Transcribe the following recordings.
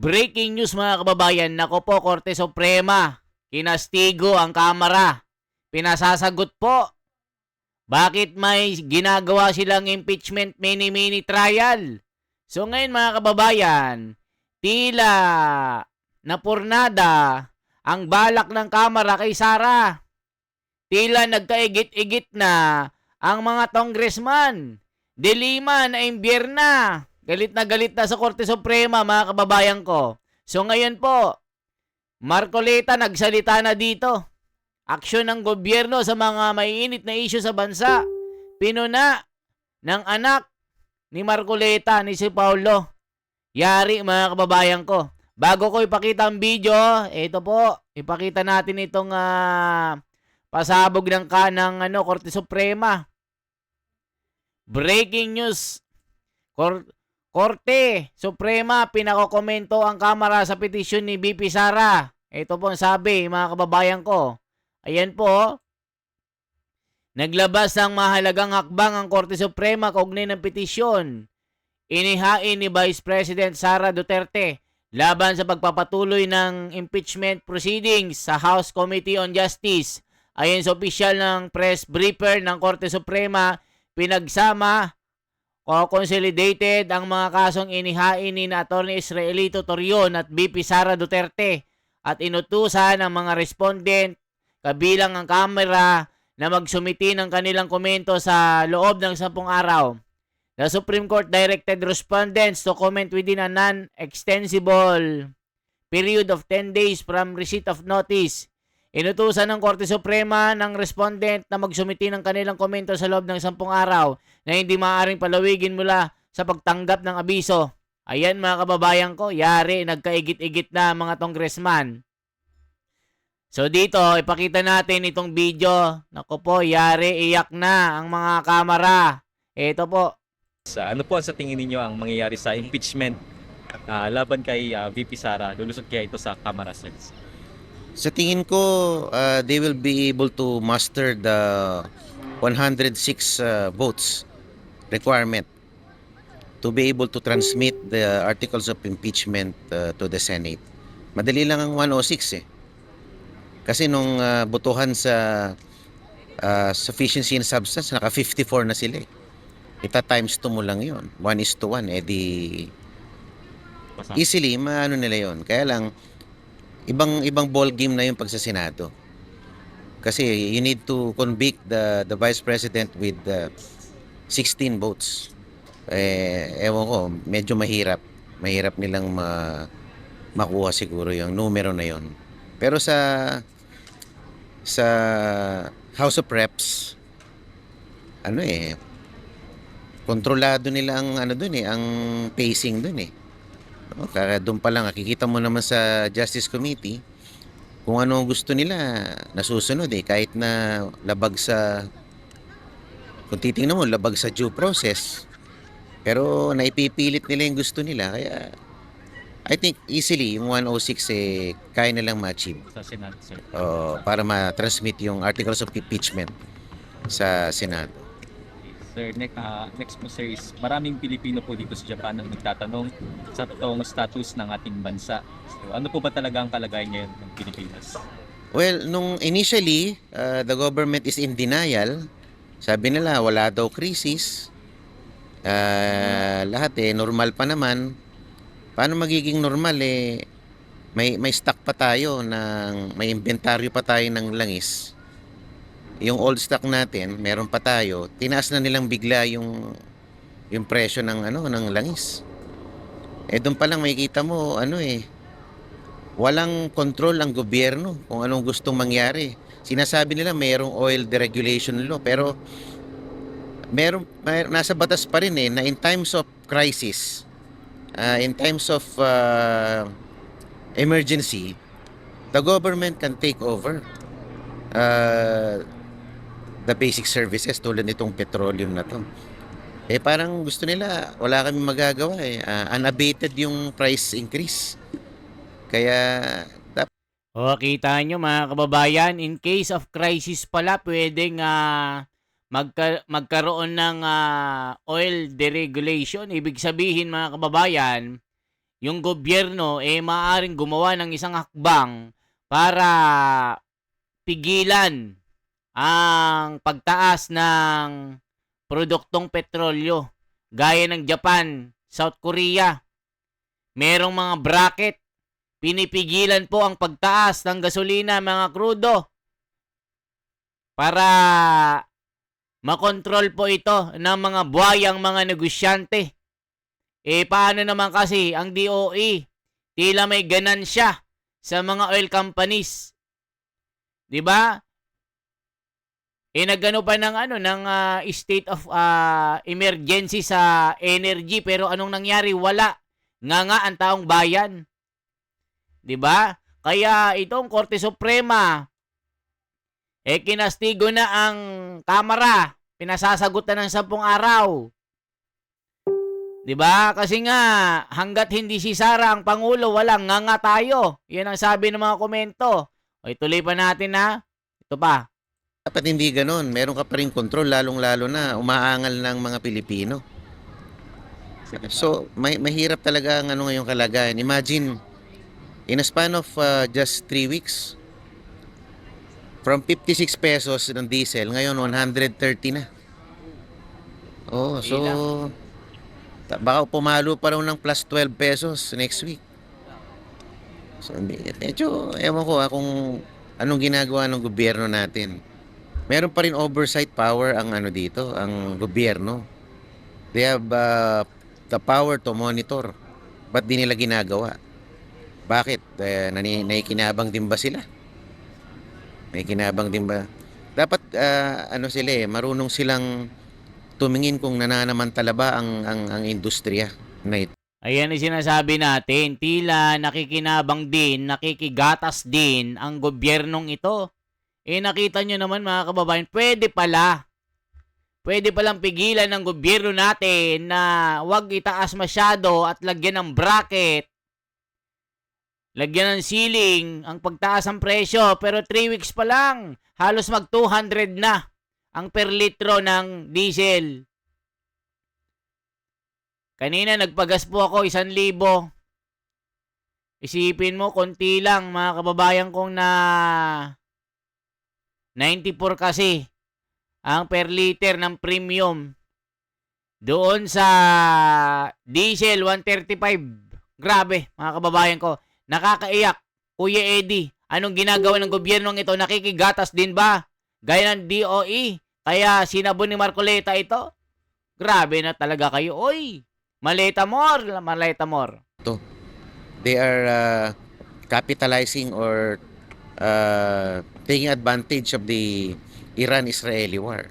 Breaking news mga kababayan, nako po, Korte Suprema, kinastigo ang Kamara. Pinasasagot po, bakit may ginagawa silang impeachment mini-mini trial? So ngayon mga kababayan, tila napurnada ang balak ng Kamara kay Sara. Tila nagkaigit-igit na ang mga congressman. Dilima na imbierna. Galit na sa Korte Suprema mga kababayan ko. So ngayon po, Marcoleta nagsalita na dito. Aksyon ng gobyerno sa mga maiinit na isyu sa bansa. Pinuna ng anak ni Marcoleta, ni si Paulo. Yari mga kababayan ko. Bago ko ipakita ang video, ito po, ipakita natin itong pasabog ng Korte Suprema. Breaking news. Korte Suprema, pinakokomento ang Kamara sa petisyon ni BP Sara. Ito po ang sabi, mga kababayan ko. Ayan po. Naglabas ng mahalagang hakbang ang Korte Suprema kaugnay ng petisyon. Inihain ni Vice President Sara Duterte laban sa pagpapatuloy ng impeachment proceedings sa House Committee on Justice. Ayon sa opisyal ng press briefer ng Korte Suprema, pinagsama o consolidated ang mga kasong inihain ni Atty. Israelito Torion at BP Sara Duterte at inutusan ang mga respondent kabilang ang Kamara na magsumiti ng kanilang komento sa loob ng 10 araw. The Supreme Court directed respondents to comment within a non-extensible period of 10 days from receipt of notice. Inutusan ng Korte Suprema ng respondent na magsumiti ng kanilang komento sa loob ng 10 araw na hindi maaaring palawigin mula sa pagtanggap ng abiso. Ayan mga kababayan ko, yari, nagkaigit-igit na mga congressman. So dito, ipakita natin itong video. Naku po, yari, iyak na ang mga Kamara. Ito po. Ano po sa tingin ninyo ang mangyayari sa impeachment laban kay VP Sara? Lulusot kaya ito sa Kamara Sense? Sa tingin ko, they will be able to muster the 106 votes requirement to be able to transmit the articles of impeachment to the Senate. Madali lang ang 106 eh. Kasi nung botohan sa sufficiency in substance, naka 54 na sila eh. Ita times 2 mo lang yun. 1:1. Easily, maano nila yun. Kaya lang, ibang ball game na yung pag sa Senado. Kasi you need to convict the Vice President with 16 votes. Ewan ko, medyo mahirap. Mahirap nilang makuha siguro yung numero na yon. Pero sa House of Reps, kontrolado nila ang ang pacing doon eh. Kaya doon pa lang, nakikita mo naman sa Justice Committee kung ano ang gusto nila, nasusunod eh. Kahit na labag sa, kung titingnan mo, labag sa due process. Pero naipipilit nila yung gusto nila. Kaya, I think easily, yung 106 eh, kaya nilang ma-achieve. Sa Senado, sir. Para ma-transmit yung articles of impeachment sa Senado. Sir, next po sir is maraming Pilipino po dito sa Japan ang nagtatanong sa totoong status ng ating bansa. So, ano po ba talaga ang kalagayan ngayon ng Pilipinas? Well, nung initially, the government is in denial. Sabi nila, wala daw krisis. Lahat normal pa naman. Paano magiging normal may stock pa tayo, may inventaryo pa tayo ng langis. Yung old stock natin, meron pa tayo, tinaas na nilang bigla yung presyo ng ng langis. Doon pa lang makikita mo walang control ang gobyerno kung anong gustong mangyari. Sinasabi nila mayroong oil deregulation law, pero nasa batas pa rin na in times of crisis, in times of emergency, the government can take over the basic services tulad nitong petroleum na to. Parang gusto nila, wala kami magagawa unabated yung price increase. Kaya O, kita nyo mga kababayan, in case of crisis pala, pwedeng magkaroon ng oil deregulation. Ibig sabihin mga kababayan, yung gobyerno maaaring gumawa ng isang hakbang para pigilan ang pagtaas ng produktong petrolyo gaya ng Japan, South Korea. Merong mga bracket, pinipigilan po ang pagtaas ng gasolina, mga krudo, para makontrol po ito ng mga buhayang mga negosyante. Paano naman kasi ang DOE? Tila may ganansya sa mga oil companies. 'Di ba? Nagano pa ng state of emergency sa energy, pero anong nangyari? Wala. Nga ang taong bayan. 'Di ba? Kaya itong Korte Suprema kinastigo na ang Kamara. Pinasasagutan ng 10 araw. 'Di ba? Kasi nga hangga't hindi si Sara ang pangulo, walang nga tayo. 'Yan ang sabi ng mga komento. O ituloy pa natin na. Ito pa. Dapat hindi ganon. Meron ka pa rin control, lalong-lalo na umaangal ng mga Pilipino. So, mahirap talaga ang ngayong kalagayan. Imagine, in a span of just 3 weeks, from 56 pesos ng diesel, ngayon 130 na. Oh, so baka pumalo pa raw ng plus 12 pesos next week. So, medyo, ewan ko kung anong ginagawa ng gobyerno natin. Meron pa rin oversight power ang dito, ang gobyerno. They have the power to monitor. Ba't di nila ginagawa? Bakit? Naikinabang din ba sila? May kinabang din ba? Dapat sila marunong silang tumingin kung nananamantala ba ang industriya na ito. Ayan ang sinasabi natin, tila nakikinabang din, nakikigatas din ang gobyernong ito. Nakita nyo naman mga kababayan, pwede palang pigilan ng gobyerno natin na wag itaas masyado at lagyan ng bracket, lagyan ng ceiling ang pagtaas ng presyo. Pero 3 weeks pa lang, halos mag 200 na ang per litro ng diesel. Kanina nagpagas po ako 1,000. Isipin mo, konti lang mga kababayan kong na 94 kasi ang per liter ng premium. Doon sa diesel 135. Grabe mga kababayan ko. Nakakaiyak. Kuya Eddie, anong ginagawa ng gobyernong ito? Nakikigatas din ba? Gaya ng DOE. Kaya sinabon ni Marcoleta ito. Grabe na talaga kayo. Oy, maleta more. They are capitalizing or taking advantage of the Iran-Israeli war.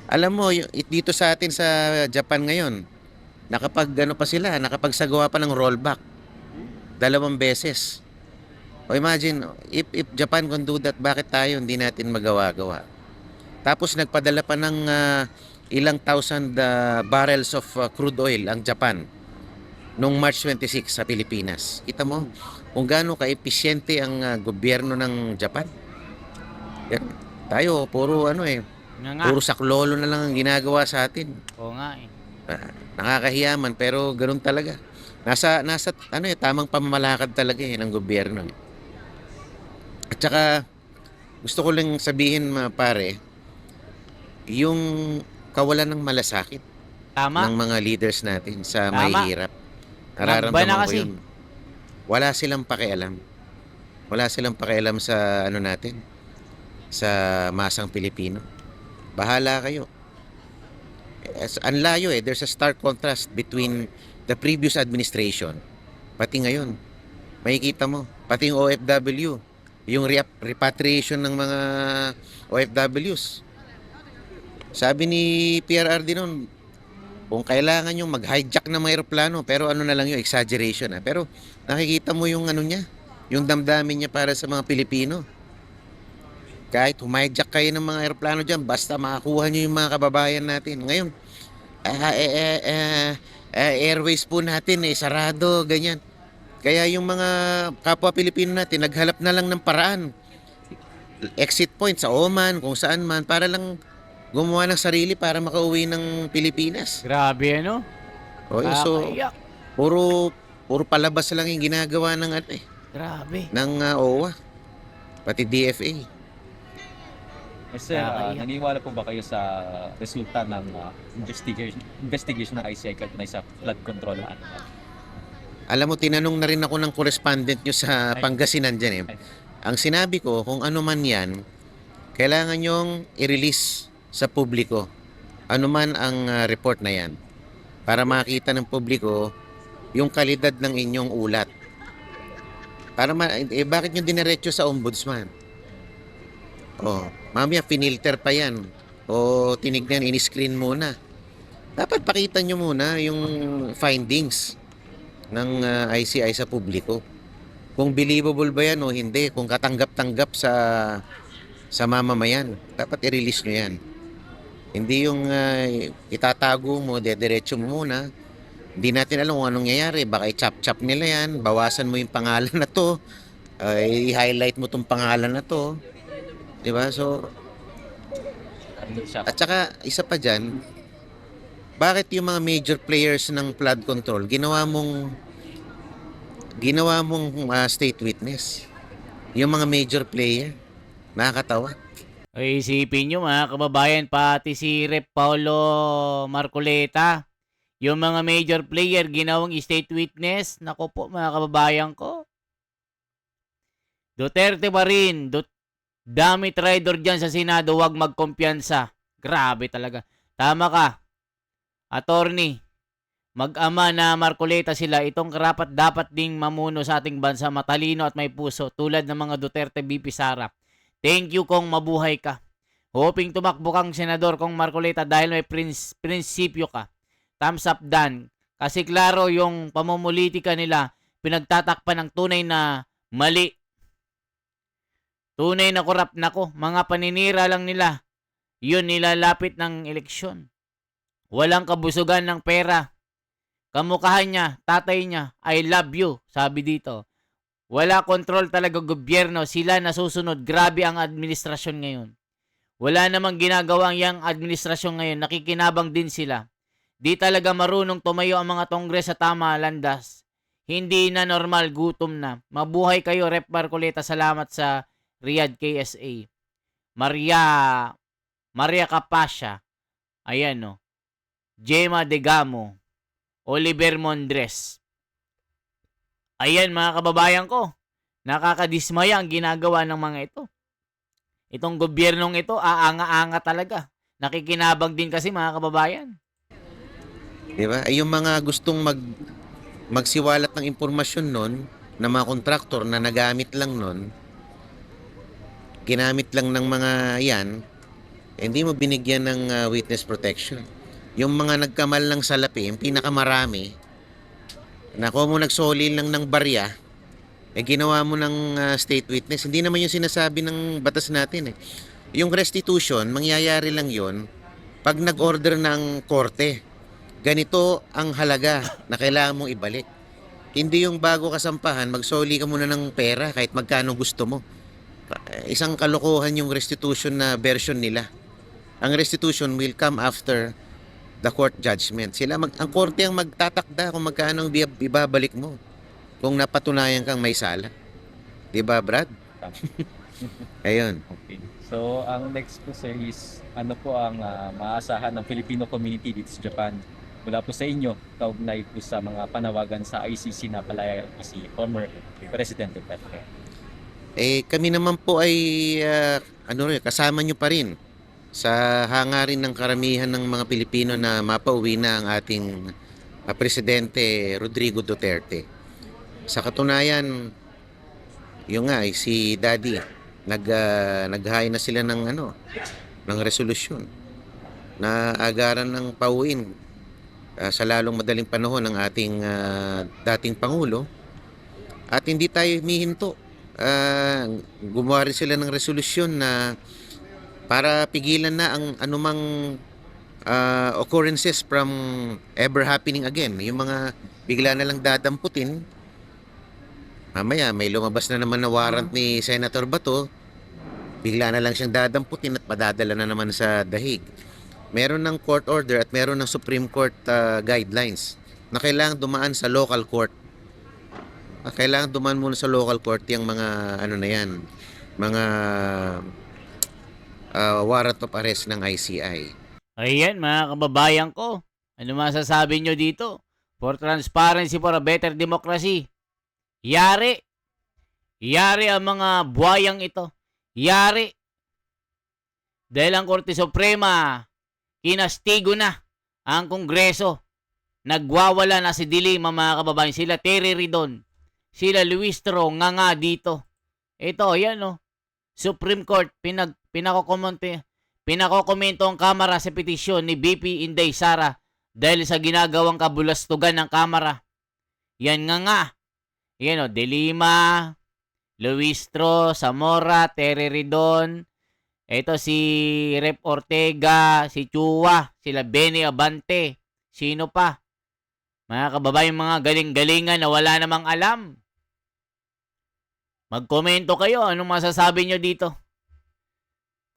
Alam mo, dito sa atin sa Japan ngayon, nakapagsagawa pa ng rollback 2 beses. O imagine, if Japan can do that, bakit tayo hindi natin magawa-gawa? Tapos nagpadala pa ng ilang thousand barrels of crude oil ang Japan noong March 26 sa Pilipinas. Kita mo kung gaano ka-episyente ang gobyerno ng Japan. Yan. Tayo, puro puro saklolo na lang ang ginagawa sa atin. Oo nga Nakakahiyaman, pero ganoon talaga. Nasa tamang pamamalakad talaga ng gobyerno. At saka, gusto ko lang sabihin, pare, yung kawalan ng malasakit ng mga leaders natin sa mahihirap. Nararamdaman ko yun. Wala silang pakialam. Wala silang pakialam sa natin, sa masang Pilipino. Bahala kayo. Ang layo There's a stark contrast between the previous administration pati ngayon. Makikita mo, pati yung OFW, yung repatriation ng mga OFWs. Sabi ni PRRD noon, kung kailangan nyo mag-hijack ng mga aeroplano, pero na lang yung exaggeration. Pero nakikita mo yung niya, yung damdamin niya para sa mga Pilipino. Kahit humijack kayo ng mga aeroplano dyan, basta makakuha nyo yung mga kababayan natin. Ngayon, airways po natin sarado, ganyan. Kaya yung mga kapwa Pilipino natin, naghalap na lang ng paraan. Exit point sa Oman, kung saan man, para lang gumawa ng sarili para makauwi ng Pilipinas. Grabe So, puro Puro palabas lang yung ginagawa ng ano eh, Grabe. ng OWA, pati DFA. Sir, Nakakaiyak. naniniwala po ba kayo sa resulta ng investigation ng ICI kaugnay sa flood control na ano? Alam mo, tinanong na rin ako ng correspondent nyo sa Pangasinan dyan eh. Ang sinabi ko, kung ano man yan, kailangan nyong i-release sa publiko. Ano man ang report na yan. Para makita ng publiko yung kalidad ng inyong ulat. Bakit nyo diniretso sa ombudsman? Oh, mamaya finilter pa yan. O tinignan, in-screen muna. Dapat pakita nyo muna yung findings ng ICI sa publiko. Kung believable ba yan o hindi, kung katanggap-tanggap sa mamamayan, dapat i-release nyo yan. Hindi yung itatago mo, dediretso mo muna. Hindi natin alam kung anong nangyayari. Baka i-chop-chop nila yan, bawasan mo yung pangalan na to, i-highlight mo tong pangalan na to. Diba? So, at saka isa pa dyan, bakit yung mga major players ng flood control ginawa mong state witness? Yung mga major player, nakakatawa. Ay, isipin nyo mga kababayan, pati si Rep. Paulo Marcoleta, yung mga major player ginawang state witness. Nako po mga kababayan ko. Duterte pa rin. Dami traidor dyan sa Senado, wag magkumpiyansa. Grabe talaga. Tama ka. Attorney, mag-ama na Marcoleta sila, itong karapat dapat ding mamuno sa ating bansa, matalino at may puso, tulad ng mga Duterte, BP Sara. Thank you kung mabuhay ka. Hoping tumakbo kang senador kong Marcoleta dahil may prinsipyo ka. Thumbs up Dan. Kasi klaro yung pamumulitika nila, pinagtatakpan ng tunay na mali. Tunay na korap. Nako, mga paninira lang nila. Yun nilalapit ng eleksyon. Walang kabusugan ng pera. Kamukhahan niya, tatay niya, I love you, sabi dito. Wala kontrol talaga gobyerno, sila nasusunod. Grabe ang administrasyon ngayon. Wala namang ginagawa ang administrasyon ngayon, nakikinabang din sila. Di talaga marunong tumayo ang mga tongres sa tama landas. Hindi na normal, gutom na. Mabuhay kayo, Rep. Marcoleta, salamat sa Riyadh KSA. Maria Capasha. Ayan no. Gemma Degamo. Oliver Mondres. Ayan mga kababayan ko. Nakakadismaya ang ginagawa ng mga ito. Itong gobyernong ito, aanga-anga talaga. Nakikinabang din kasi mga kababayan. Diba? Ay yung mga gustong magsiwalat ng impormasyon nun, na mga kontraktor na nagamit lang nun, ginamit lang ng mga yan, hindi mo binigyan ng witness protection. Yung mga nagkamal ng salapi, yung pinakamarami, na kung mo nagsoli lang ng barya, ginawa mo ng state witness. Hindi naman yung sinasabi ng batas natin eh. Yung restitution, mangyayari lang yon pag nag-order ng korte. Ganito ang halaga na kailangan mong ibalik. Hindi yung bago kasampahan, magsoli ka muna ng pera kahit magkano gusto mo. Isang kalokohan yung restitution na version nila. Ang restitution will come after the court judgment. Ang korte ang magtatakda kung magkano ibabalik mo kung napatunayan kang may sala. 'Di ba, Brad? Ayun. Okay. So, ang next po sir is ano po ang maasahan ng Filipino community dito sa Japan mula po sa inyo kaugnay po sa mga panawagan sa ICC na palaya si former President Duterte. Kami naman po ay kasama nyo pa rin sa hangarin ng karamihan ng mga Pilipino na mapauwi na ang ating Presidente Rodrigo Duterte. Sa katunayan, yung nga si Daddy, naghain na sila ng resolusyon na agaran ng pauwiin sa lalong madaling panahon ng ating dating Pangulo. At hindi tayo humihinto. Gumawa rin sila ng resolusyon na para pigilan na ang anumang occurrences from ever happening again. Yung mga bigla na lang dadamputin, mamaya may lumabas na naman na warrant ni Senator Bato, bigla na lang siyang dadamputin at madadala na naman sa dahig. Meron ng court order at meron ng Supreme Court guidelines na kailangang dumaan sa local court kailangan duman muna sa local court yung mga ano na yan, mga warrant of arrest ng ICI. Ayan, mga kababayan ko. Ano masasabi nyo dito? For transparency, for a better democracy. Yari. Yari ang mga buhayang ito. Yari. Dahil ang Korte Suprema, kinastigo na ang Kongreso. Nagwawala na si Dilima, mga kababayan. Sila Terry Ridon. Sila Luis Tro, nga dito. Ito, yan o. Supreme Court, pinakokomento ang Kamara sa petisyon ni BP Inday Sara dahil sa ginagawang kabulastugan ng Kamara. Yan nga. Yan o, Dilima, Luis Tro, Zamora, Terry Ridon. Ito si Rep Ortega, si Chua, sila Benny Abante. Sino pa? Mga kababayan, mga galing-galingan na wala namang alam. Magkomento kayo. Anong masasabi nyo dito?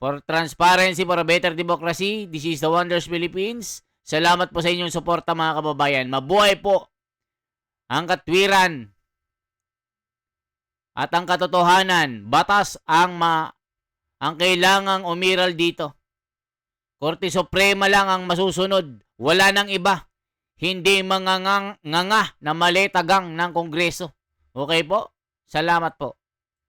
For transparency, for a better democracy, this is the Wonders Philippines. Salamat po sa inyong suporta, mga kababayan. Mabuhay po ang katwiran at ang katotohanan. Batas ang kailangang umiral dito. Korte Suprema lang ang masusunod. Wala nang iba. Hindi mga nganga na maletagang ng Kongreso. Okay po? Salamat po.